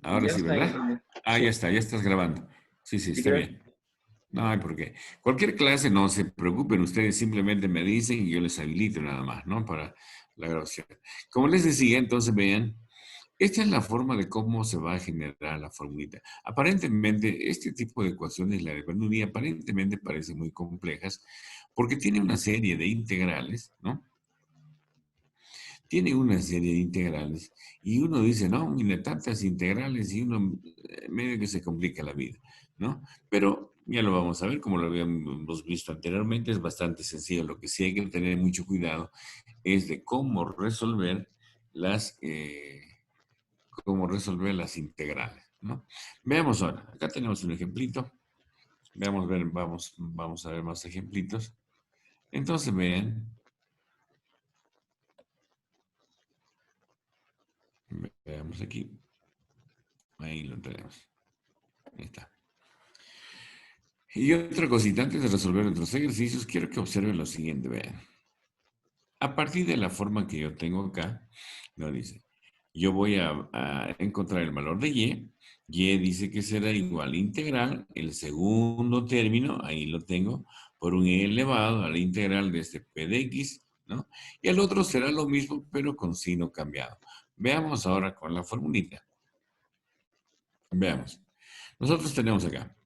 Ahora Ya sí, está, ya ¿verdad? terminé. Ah, Sí, ya estás grabando. Sí, sí, sí está creo. bien. No hay por qué. Cualquier clase, no se preocupen, ustedes simplemente me dicen y yo les habilito nada más, ¿no? Para la grabación. Como les decía, entonces vean, esta es la forma de cómo se va a generar la formulita. Aparentemente, este tipo de ecuaciones, la de Bernoulli, aparentemente parecen muy complejas porque tiene una serie de integrales, ¿no? Tiene una serie de integrales y uno dice, no, mira, tantas integrales y uno medio que se complica la vida, ¿no? Pero ya lo vamos a ver, como lo habíamos visto anteriormente, es bastante sencillo. Lo que sí hay que tener mucho cuidado es de cómo resolver las integrales, ¿no? Veamos ahora, acá tenemos un ejemplito, vamos a ver más ejemplitos. Entonces vean, veamos aquí, ahí lo tenemos, ahí está. Y otra cosita, antes de resolver otros ejercicios, quiero que observen lo siguiente, vean. A partir de la forma que yo tengo acá, no dice, yo voy a encontrar el valor de y dice que será igual integral, el segundo término, ahí lo tengo, por un e elevado a la integral de este p de x, ¿no? Y el otro será lo mismo, pero con signo cambiado. Veamos ahora con la formulita. Veamos. Nosotros tenemos acá.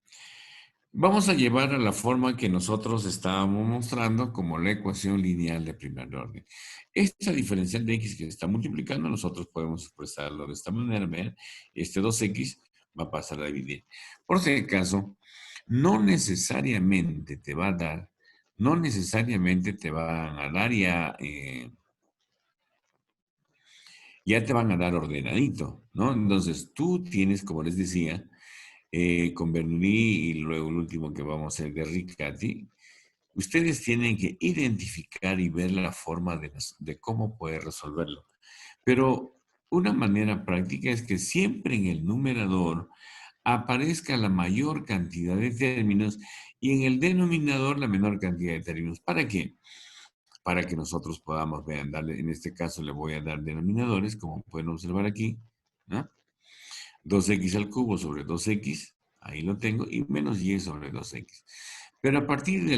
Vamos a llevar a la forma que nosotros estábamos mostrando como la ecuación lineal de primer orden. Esta diferencial de x que se está multiplicando, nosotros podemos expresarlo de esta manera. Vean, este 2x va a pasar a dividir. Por si acaso, no necesariamente te va a dar, no necesariamente te van a dar ya te van a dar ordenadito, ¿no? Entonces, tú tienes, como les decía, con Bernoulli y luego el último que vamos a hacer de Riccati, ustedes tienen que identificar y ver la forma de cómo poder resolverlo. Pero una manera práctica es que siempre en el numerador aparezca la mayor cantidad de términos y en el denominador la menor cantidad de términos. ¿Para qué? Para que nosotros podamos, vean, darle, en este caso le voy a dar denominadores, como pueden observar aquí, ¿no? 2x al cubo sobre 2x, ahí lo tengo, y menos y sobre 2x. Pero a partir de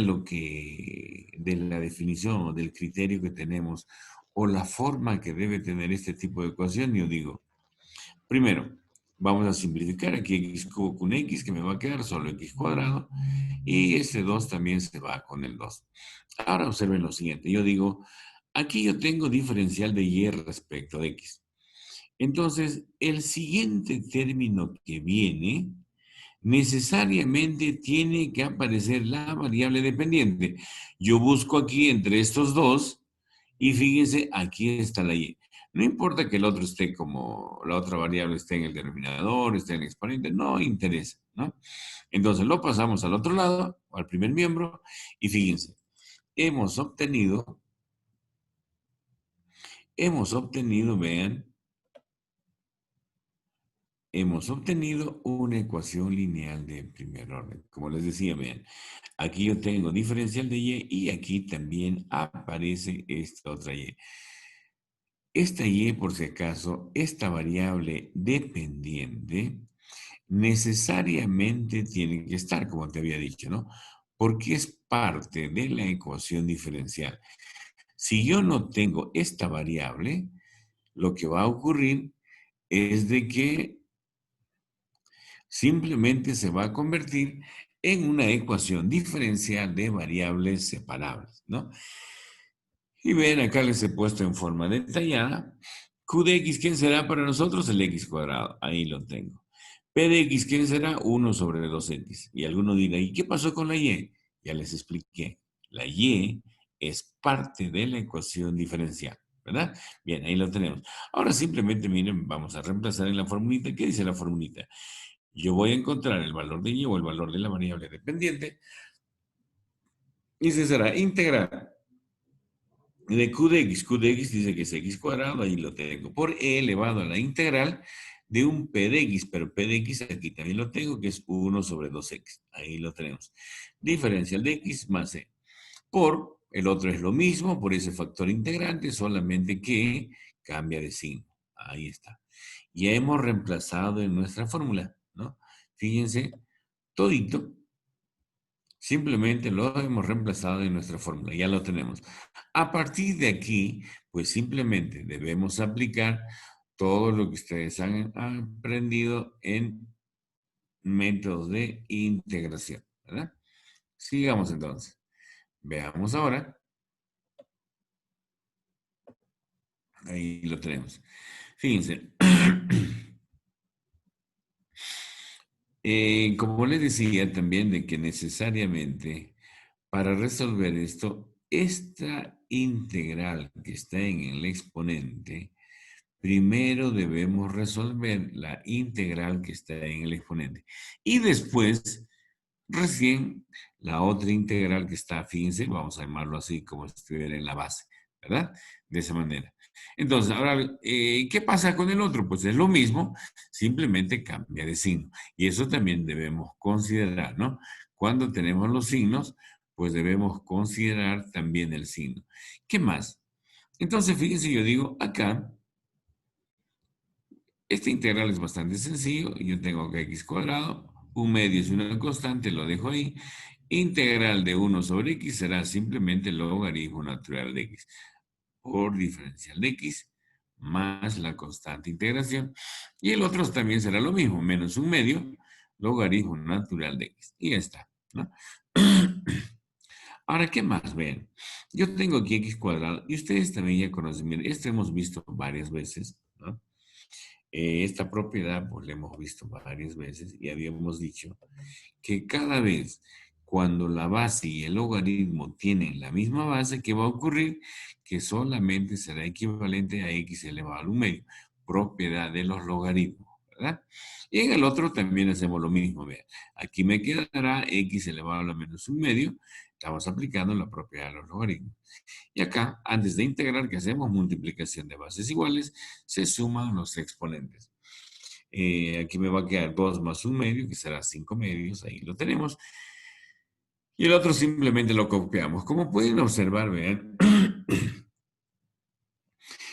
la definición o del criterio que tenemos, o la forma que debe tener este tipo de ecuación, yo digo, primero, vamos a simplificar aquí x cubo con x, que me va a quedar solo x cuadrado, y este 2 también se va con el 2. Ahora observen lo siguiente, yo digo, aquí yo tengo diferencial de y respecto de x. Entonces, el siguiente término que viene necesariamente tiene que aparecer la variable dependiente. Yo busco aquí entre estos dos y fíjense, aquí está la y. No importa que el otro esté como, la otra variable esté en el denominador, esté en el exponente, no interesa, ¿no? Entonces lo pasamos al otro lado, al primer miembro, y fíjense, hemos obtenido, vean, hemos obtenido una ecuación lineal de primer orden. Como les decía, vean, aquí yo tengo diferencial de y aquí también aparece esta otra y. Esta y, por si acaso, esta variable dependiente, necesariamente tiene que estar, como te había dicho, ¿no? Porque es parte de la ecuación diferencial. Si yo no tengo esta variable, lo que va a ocurrir es de que simplemente se va a convertir en una ecuación diferencial de variables separables, ¿no? Y ven, acá les he puesto en forma detallada. Q de x, ¿quién será para nosotros? El x cuadrado. Ahí lo tengo. P de x, ¿quién será? 1 sobre 2x. Y alguno dirá, ¿y qué pasó con la y? Ya les expliqué. La y es parte de la ecuación diferencial, ¿verdad? Bien, ahí lo tenemos. Ahora simplemente, miren, vamos a reemplazar en la formulita. ¿Qué dice la formulita? Yo voy a encontrar el valor de y o el valor de la variable dependiente. Y se será integral de q de x dice que es x cuadrado, ahí lo tengo, por e elevado a la integral de un p de x, pero p de x aquí también lo tengo, que es 1 sobre 2x, ahí lo tenemos. Diferencial de x más e. Por, el otro es lo mismo, por ese factor integrante, solamente que cambia de signo. Ahí está. Ya hemos reemplazado en nuestra fórmula, ¿no? Fíjense, todito, simplemente lo hemos reemplazado en nuestra fórmula, ya lo tenemos. A partir de aquí, pues simplemente debemos aplicar todo lo que ustedes han aprendido en métodos de integración, ¿verdad? Sigamos entonces. Veamos ahora. Ahí lo tenemos. Fíjense. Como les decía también de que necesariamente para resolver esto, esta integral que está en el exponente, primero debemos resolver la integral que está en el exponente. Y después, recién, la otra integral que está, fíjense, vamos a llamarlo así como si estuviera en la base, ¿verdad? De esa manera. Entonces, ahora, ¿qué pasa con el otro? Pues es lo mismo, simplemente cambia de signo. Y eso también debemos considerar, ¿no? Cuando tenemos los signos, pues debemos considerar también el signo. ¿Qué más? Entonces, fíjense, yo digo, acá, este integral es bastante sencillo. Yo tengo que x cuadrado, un medio es una constante, lo dejo ahí. Integral de 1 sobre x será simplemente el logaritmo natural de x por diferencial de x más la constante integración. Y el otro también será lo mismo, menos un medio, logaritmo natural de x. Y ya está, ¿no? Ahora, ¿qué más? Ven, yo tengo aquí x cuadrado y ustedes también ya conocen, miren, esto hemos visto varias veces, ¿no? Esta propiedad, pues la hemos visto varias veces y habíamos dicho que cada vez cuando la base y el logaritmo tienen la misma base, ¿qué va a ocurrir? Que solamente será equivalente a x elevado al 1 medio, propiedad de los logaritmos, ¿verdad? Y en el otro también hacemos lo mismo, vean. Aquí me quedará x elevado a la menos 1 medio, estamos aplicando la propiedad de los logaritmos. Y acá, antes de integrar, que hacemos multiplicación de bases iguales, se suman los exponentes. Aquí me va a quedar 2 más 1 medio, que será 5 medios, ahí lo tenemos. Y el otro simplemente lo copiamos. Como pueden observar, vean,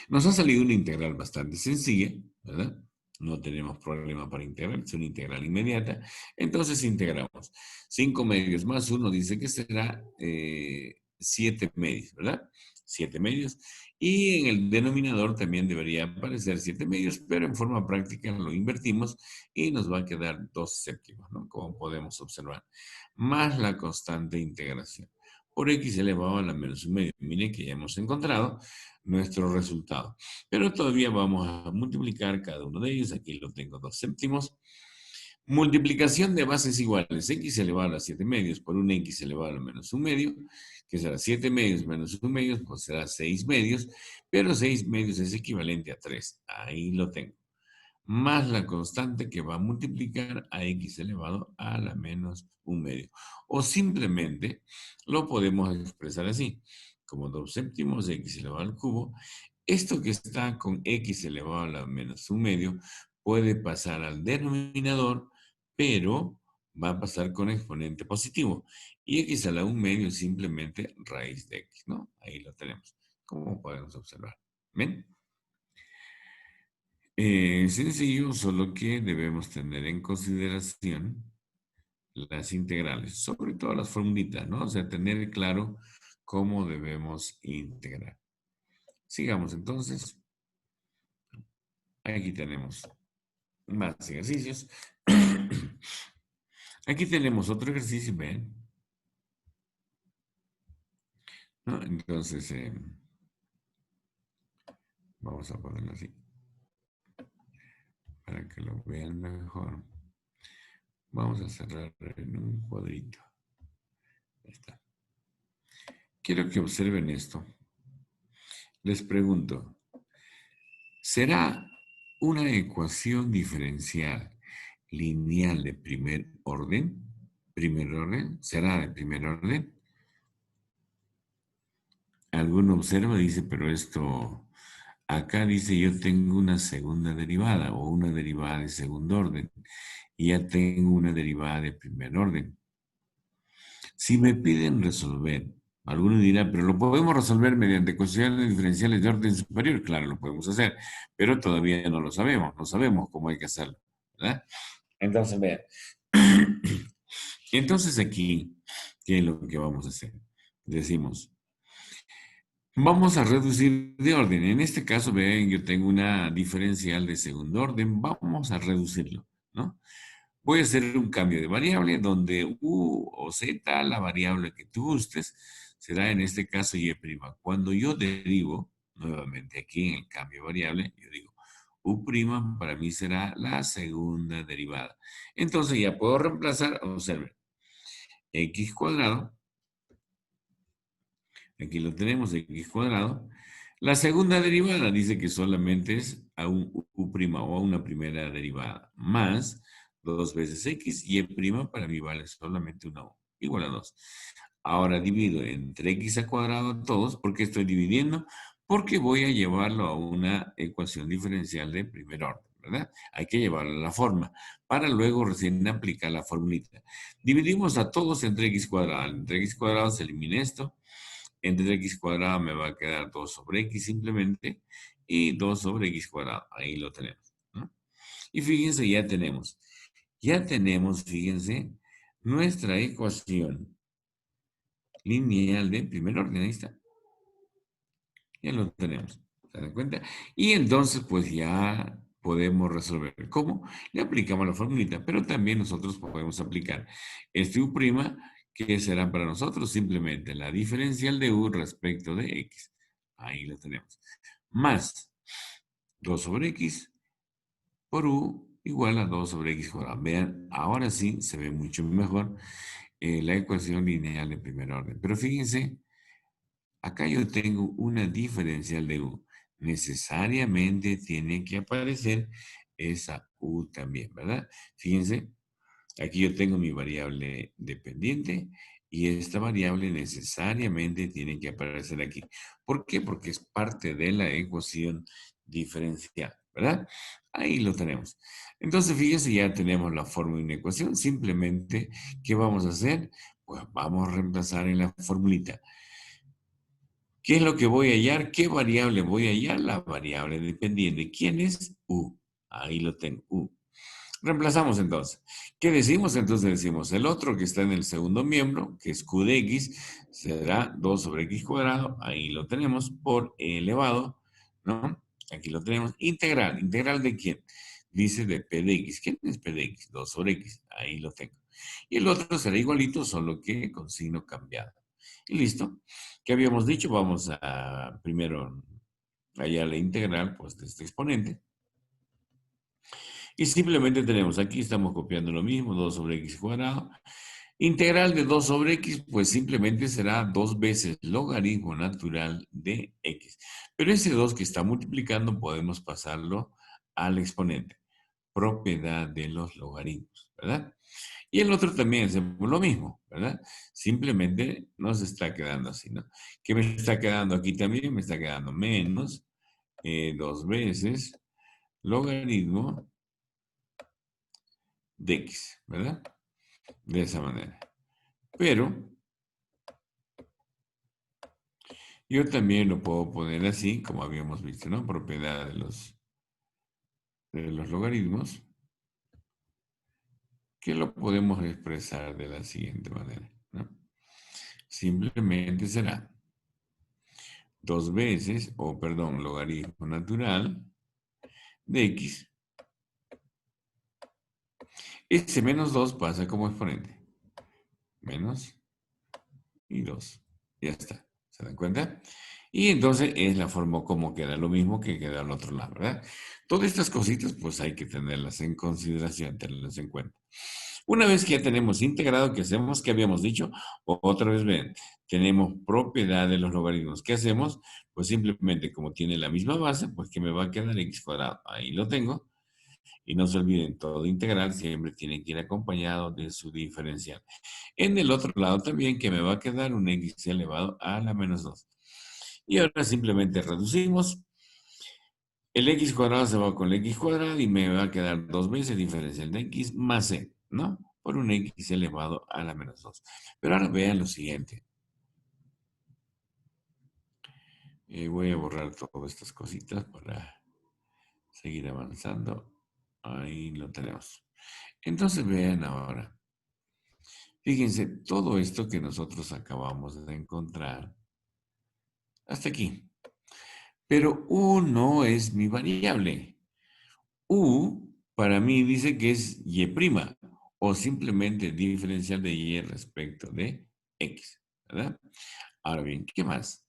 nos ha salido una integral bastante sencilla, ¿verdad? No tenemos problema para integrar, es una integral inmediata. Entonces integramos. 5 medios más 1 dice que será 7 medios, ¿verdad? 7 medios. Y en el denominador también debería aparecer 7 medios, pero en forma práctica lo invertimos y nos va a quedar 2 séptimos, ¿no? Como podemos observar. Más la constante integración. Por x elevado a la menos 1 medio. Miren que ya hemos encontrado nuestro resultado. Pero todavía vamos a multiplicar cada uno de ellos. Aquí lo tengo 2 séptimos. Multiplicación de bases iguales. X elevado a las 7 medios por un x elevado a la menos 1 medio, que será 7 medios menos 1 medio, pues será 6 medios, pero 6 medios es equivalente a 3. Ahí lo tengo. Más la constante que va a multiplicar a x elevado a la menos 1 medio. O simplemente lo podemos expresar así, como 2 séptimos de x elevado al cubo. Esto que está con x elevado a la menos 1 medio puede pasar al denominador, pero va a pasar con exponente positivo. Y x a la 1 medio es simplemente raíz de x, ¿no? Ahí lo tenemos, como podemos observar. ¿Ven? Sencillo, solo que debemos tener en consideración las integrales, sobre todo las formulitas, ¿no? O sea, tener claro cómo debemos integrar. Sigamos entonces. Aquí tenemos más ejercicios. Aquí tenemos otro ejercicio, ¿ven? ¿No? Entonces, vamos a ponerlo así, para que lo vean mejor. Vamos a cerrar en un cuadrito. Ahí está. Quiero que observen esto. Les pregunto, ¿será una ecuación diferencial lineal de primer orden? ¿Primer orden? ¿Será de primer orden? Alguno observa y dice, pero esto, acá dice yo tengo una segunda derivada o una derivada de segundo orden y ya tengo una derivada de primer orden. Si me piden resolver Algunos dirán, pero lo podemos resolver mediante ecuaciones diferenciales de orden superior. Claro, lo podemos hacer, pero todavía no lo sabemos, no sabemos cómo hay que hacerlo, ¿verdad? Entonces, vean. Entonces aquí, ¿qué es lo que vamos a hacer? Decimos, vamos a reducir de orden. En este caso, ven, yo tengo una diferencial de segundo orden. Vamos a reducirlo, ¿no? Voy a hacer un cambio de variable donde u o z, la variable que tú gustes, será en este caso y'. Cuando yo derivo, nuevamente aquí en el cambio de variable, yo digo u' para mí será la segunda derivada. Entonces ya puedo reemplazar, observen, x cuadrado. Aquí lo tenemos, x cuadrado. La segunda derivada dice que solamente es a un u' o a una primera derivada, más 2 veces x, y' para mí vale solamente una u, igual a 2. Ahora divido entre x al cuadrado todos. ¿Por qué estoy dividiendo? Porque voy a llevarlo a una ecuación diferencial de primer orden, ¿verdad? Hay que llevarlo a la forma, para luego recién aplicar la formulita. Dividimos a todos entre x cuadrado. Entre x cuadrado se elimina esto. Entre x cuadrado me va a quedar 2 sobre x simplemente, y 2 sobre x cuadrado. Ahí lo tenemos, ¿no? Y fíjense, ya tenemos, fíjense, nuestra ecuación lineal de primer orden. Ahí está. Ya lo tenemos. ¿Se dan cuenta? Y entonces, pues ya podemos resolver. ¿Cómo? Le aplicamos la formulita, pero también nosotros podemos aplicar este u', que será para nosotros simplemente la diferencial de u respecto de x. Ahí lo tenemos. Más 2 sobre x por u igual a 2 sobre x cuadrado. Vean, ahora sí se ve mucho mejor la ecuación lineal de primer orden. Pero fíjense, acá yo tengo una diferencial de u. Necesariamente tiene que aparecer esa u también, ¿verdad? Fíjense, aquí yo tengo mi variable dependiente y esta variable necesariamente tiene que aparecer aquí. ¿Por qué? Porque es parte de la ecuación diferencial, ¿verdad? Ahí lo tenemos. Entonces, fíjense, ya tenemos la forma de una ecuación. Simplemente, ¿qué vamos a hacer? Pues vamos a reemplazar en la formulita. ¿Qué es lo que voy a hallar? ¿Qué variable voy a hallar? La variable dependiente. ¿Quién es? U. Ahí lo tengo, U. Reemplazamos entonces. ¿Qué decimos? Entonces decimos, el otro que está en el segundo miembro, que es q de x, será 2 sobre x cuadrado, ahí lo tenemos, por e elevado, ¿no? Aquí lo tenemos. Integral. ¿Integral de quién? Dice de p de x. ¿Quién es p de x? 2 sobre x, ahí lo tengo. Y el otro será igualito, solo que con signo cambiado. Y listo. ¿Qué habíamos dicho? Vamos a primero hallar la integral, pues, de este exponente. Y simplemente tenemos, aquí estamos copiando lo mismo, 2 sobre x cuadrado. Integral de 2 sobre x, pues simplemente será 2 veces logaritmo natural de x. Pero ese 2 que está multiplicando podemos pasarlo al exponente. Propiedad de los logaritmos, ¿verdad? Y el otro también hacemos lo mismo, ¿verdad? Simplemente nos está quedando así, ¿no? ¿Qué me está quedando aquí también? Me está quedando menos 2 veces logaritmo de x, ¿verdad? De esa manera. Pero yo también lo puedo poner así, como habíamos visto, ¿no? Propiedad de los logaritmos, que lo podemos expresar de la siguiente manera, ¿no? Simplemente será 2 veces, o perdón, logaritmo natural de x. Ese menos 2 pasa como exponente. Menos y 2. Ya está. ¿Se dan cuenta? Y entonces es la forma como queda, lo mismo que queda al otro lado, ¿verdad? Todas estas cositas pues hay que tenerlas en consideración, tenerlas en cuenta. Una vez que ya tenemos integrado, ¿qué hacemos? ¿Qué habíamos dicho? Otra vez, ven, tenemos propiedad de los logaritmos. ¿Qué hacemos? Pues simplemente como tiene la misma base, pues que me va a quedar x cuadrado. Ahí lo tengo. Y no se olviden, todo integral siempre tiene que ir acompañado de su diferencial. En el otro lado también que me va a quedar un x elevado a la menos 2. Y ahora simplemente reducimos. El x cuadrado se va con el x cuadrado y me va a quedar 2 veces diferencial de x más c, ¿no? Por un x elevado a la menos 2. Pero ahora vean lo siguiente. Voy a borrar todas estas cositas para seguir avanzando. Ahí lo tenemos. Entonces vean ahora. Fíjense, todo esto que nosotros acabamos de encontrar, hasta aquí. Pero U no es mi variable. U para mí dice que es Y' o simplemente diferencial de Y respecto de X, ¿verdad? Ahora bien, ¿qué más?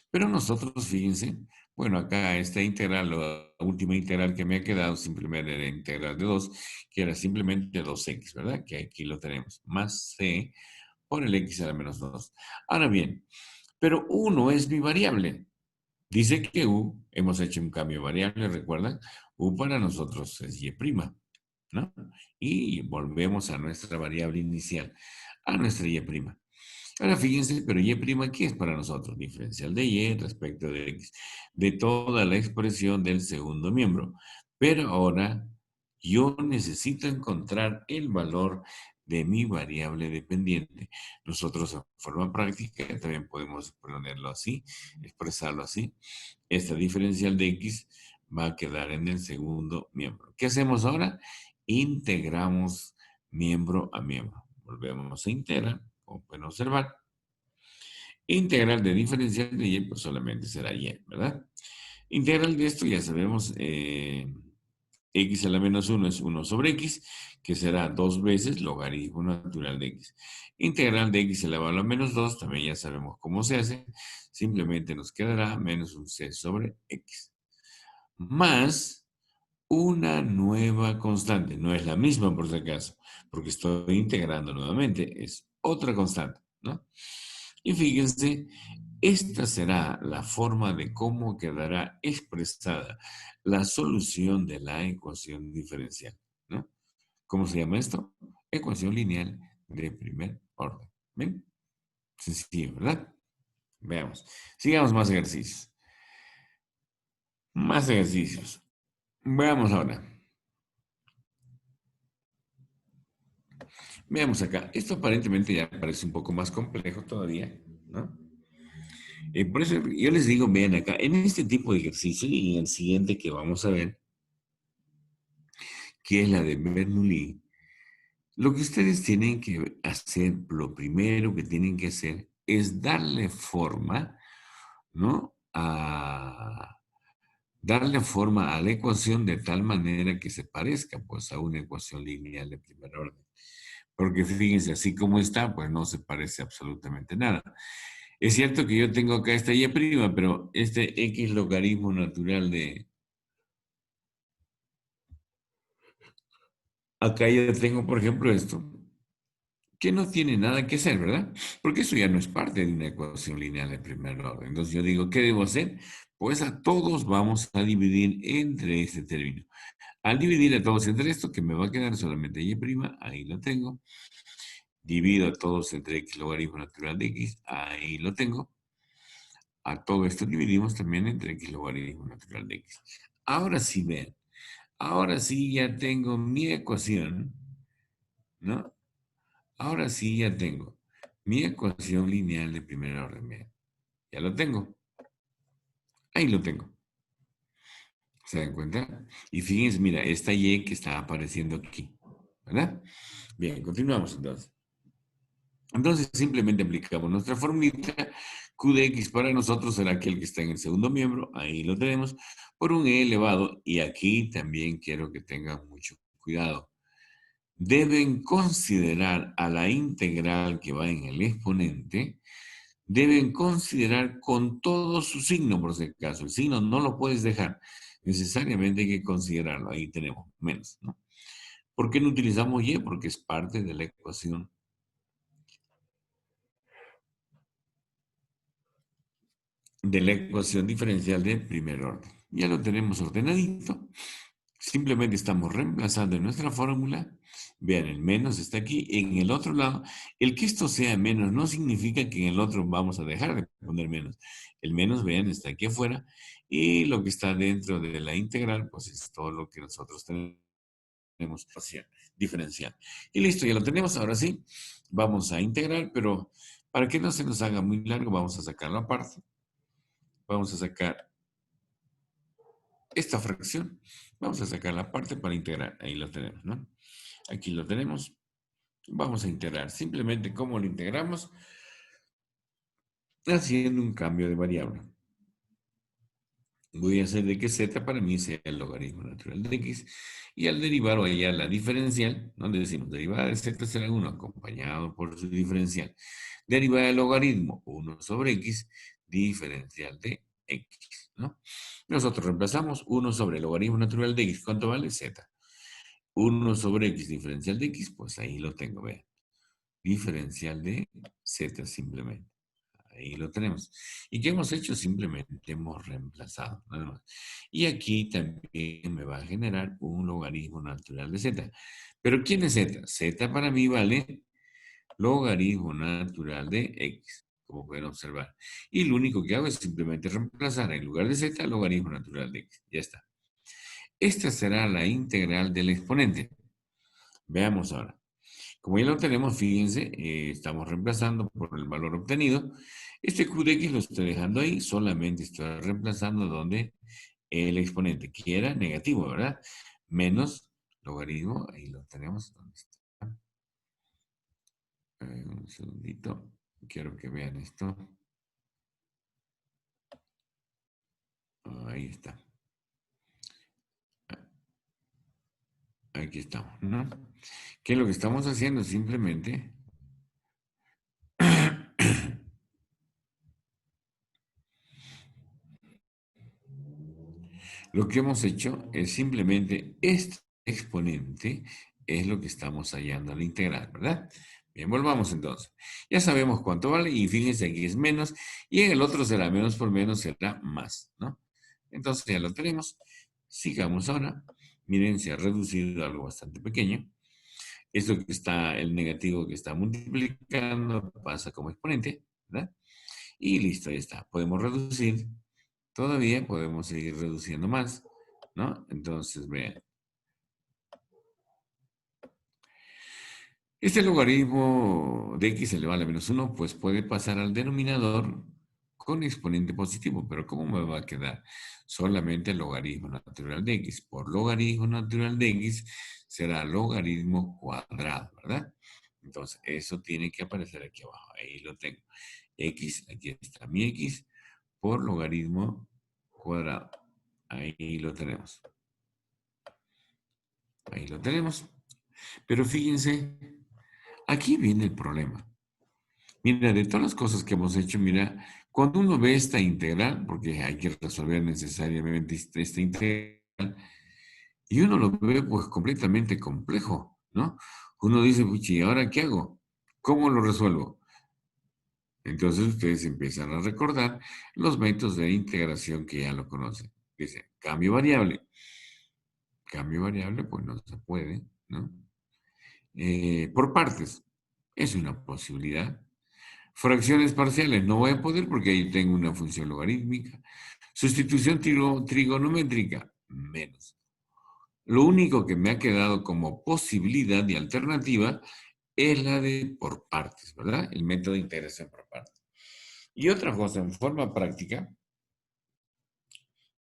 Pero nosotros, fíjense, bueno, acá esta integral, la última integral que me ha quedado simplemente era integral de 2, que era simplemente 2x, ¿verdad? Que aquí lo tenemos, más c por el x a la menos 2. Ahora bien, pero u no es mi variable. Dice que u, hemos hecho un cambio de variable, ¿recuerdan? U para nosotros es y', ¿no? Y volvemos a nuestra variable inicial, a nuestra y'. Ahora fíjense, pero y' ¿qué es para nosotros? Diferencial de y respecto de x, de toda la expresión del segundo miembro. Pero ahora yo necesito encontrar el valor de mi variable dependiente. Nosotros en forma práctica también podemos ponerlo así, expresarlo así. Esta diferencial de x va a quedar en el segundo miembro. ¿Qué hacemos ahora? Integramos miembro a miembro. Volvemos a integrar, como pueden observar. Integral de diferencial de y, pues solamente será y, ¿verdad? Integral de esto ya sabemos, x a la menos 1 es 1 sobre x, que será 2 veces logaritmo natural de x. Integral de x elevado a la menos 2, también ya sabemos cómo se hace, simplemente nos quedará menos un c sobre x. Más una nueva constante, no es la misma por si acaso, porque estoy integrando nuevamente, es otra constante, ¿no? Y fíjense, esta será la forma de cómo quedará expresada la solución de la ecuación diferencial, ¿no? ¿Cómo se llama esto? Ecuación lineal de primer orden. ¿Ven? Sencillo, ¿verdad? Veamos. Sigamos más ejercicios. Más ejercicios. Veamos ahora. Veamos acá. Esto aparentemente ya parece un poco más complejo todavía, ¿no? Por eso yo les digo, vean acá, en este tipo de ejercicio y en el siguiente que vamos a ver, que es la de Bernoulli, lo que ustedes tienen que hacer, lo primero que tienen que hacer es darle forma, ¿no? Darle forma a la ecuación de tal manera que se parezca, pues, a una ecuación lineal de primer orden. Porque fíjense, así como está, pues no se parece absolutamente nada. Es cierto que yo tengo acá esta y', pero este x logaritmo natural de... Acá yo tengo, por ejemplo, esto, que no tiene nada que hacer, ¿verdad? Porque eso ya no es parte de una ecuación lineal de primer orden. Entonces yo digo, ¿qué debo hacer? Pues a todos vamos a dividir entre este término. Al dividir a todos entre esto, que me va a quedar solamente y', ahí lo tengo. Divido a todos entre x logaritmo natural de x, ahí lo tengo. A todo esto dividimos también entre x logaritmo natural de x. Ahora sí, vean. Ahora sí ya tengo mi ecuación, ¿no? Ahora sí ya tengo mi ecuación lineal de primer orden. Vean. Ya lo tengo. Ahí lo tengo. ¿Se dan cuenta? Y fíjense, mira, esta y que está apareciendo aquí, ¿verdad? Bien, continuamos entonces. Entonces simplemente aplicamos nuestra formulita. Q de X para nosotros será aquel que está en el segundo miembro, ahí lo tenemos, por un E elevado, y aquí también quiero que tengan mucho cuidado. Deben considerar a la integral que va en el exponente, deben considerar con todo su signo, por si acaso. El signo no lo puedes dejar, necesariamente hay que considerarlo, ahí tenemos menos, ¿no? ¿Por qué no utilizamos Y? Porque es parte de la ecuación diferencial de primer orden. Ya lo tenemos ordenadito. Simplemente estamos reemplazando en nuestra fórmula. Vean, el menos está aquí. En el otro lado, el que esto sea menos no significa que en el otro vamos a dejar de poner menos. El menos, vean, está aquí afuera. Y lo que está dentro de la integral, pues es todo lo que nosotros tenemos diferencial. Y listo, ya lo tenemos. Ahora sí, vamos a integrar, pero para que no se nos haga muy largo, vamos a sacarlo aparte. vamos a sacar esta fracción. Vamos a sacar la parte para integrar. Ahí lo tenemos, ¿no? Aquí lo tenemos. Vamos a integrar. Simplemente, ¿cómo lo integramos? Haciendo un cambio de variable. Voy a hacer de que z para mí sea el logaritmo natural de x, y al derivar o hallar la diferencial, donde decimos derivada de z será 1 acompañado por su diferencial. Derivada del logaritmo 1 sobre x, diferencial de x, ¿no? Nosotros reemplazamos 1 sobre el logaritmo natural de x. ¿Cuánto vale? Z. 1 sobre x diferencial de x, pues ahí lo tengo, vean. Diferencial de z simplemente. Ahí lo tenemos. ¿Y qué hemos hecho? Simplemente hemos reemplazado, nada más. Y aquí también me va a generar un logaritmo natural de z. ¿Pero quién es z? Z para mí vale logaritmo natural de x, como pueden observar. Y lo único que hago es simplemente reemplazar en lugar de z logaritmo natural de x. Ya está. Esta será la integral del exponente. Veamos ahora. Como ya lo tenemos, fíjense, estamos reemplazando por el valor obtenido. Este q de x lo estoy dejando ahí, solamente estoy reemplazando donde el exponente, que era negativo, ¿verdad? Menos logaritmo, ahí lo tenemos. ¿Dónde está? Un segundito, quiero que vean esto. Ahí está. Aquí estamos, ¿no? ¿Qué es lo que estamos haciendo? Simplemente lo que hemos hecho es simplemente este exponente es lo que estamos hallando al integral, ¿verdad? Bien, volvamos entonces. Ya sabemos cuánto vale y fíjense aquí es menos y en el otro será menos por menos, será más, ¿no? Entonces ya lo tenemos. Sigamos ahora. Miren, se ha reducido a algo bastante pequeño. Esto que está, el negativo que está multiplicando pasa como exponente, ¿verdad? Y listo, ahí está. Podemos reducir. Todavía podemos seguir reduciendo más, ¿no? Entonces, vean. Este logaritmo de x elevado a menos 1, pues puede pasar al denominador con exponente positivo. Pero ¿cómo me va a quedar? Solamente el logaritmo natural de x. Por logaritmo natural de x será logaritmo cuadrado, ¿verdad? Entonces, eso tiene que aparecer aquí abajo. Ahí lo tengo. X, aquí está mi x, por logaritmo cuadrado. Ahí lo tenemos. Ahí lo tenemos. Pero fíjense, aquí viene el problema. Mira, de todas las cosas que hemos hecho, mira, cuando uno ve esta integral, porque hay que resolver necesariamente esta integral, y uno lo ve pues completamente complejo, ¿no? Uno dice, puchi, ¿y ahora qué hago? ¿Cómo lo resuelvo? Entonces ustedes empiezan a recordar los métodos de integración que ya lo conocen. Dice, cambio variable. Cambio variable, pues no se puede, ¿no? Por partes, es una posibilidad. Fracciones parciales, no voy a poder porque ahí tengo una función logarítmica. Sustitución trigonométrica, menos. Lo único que me ha quedado como posibilidad y alternativa es la de por partes, ¿verdad? El método de integración por partes. Y otra cosa, en forma práctica,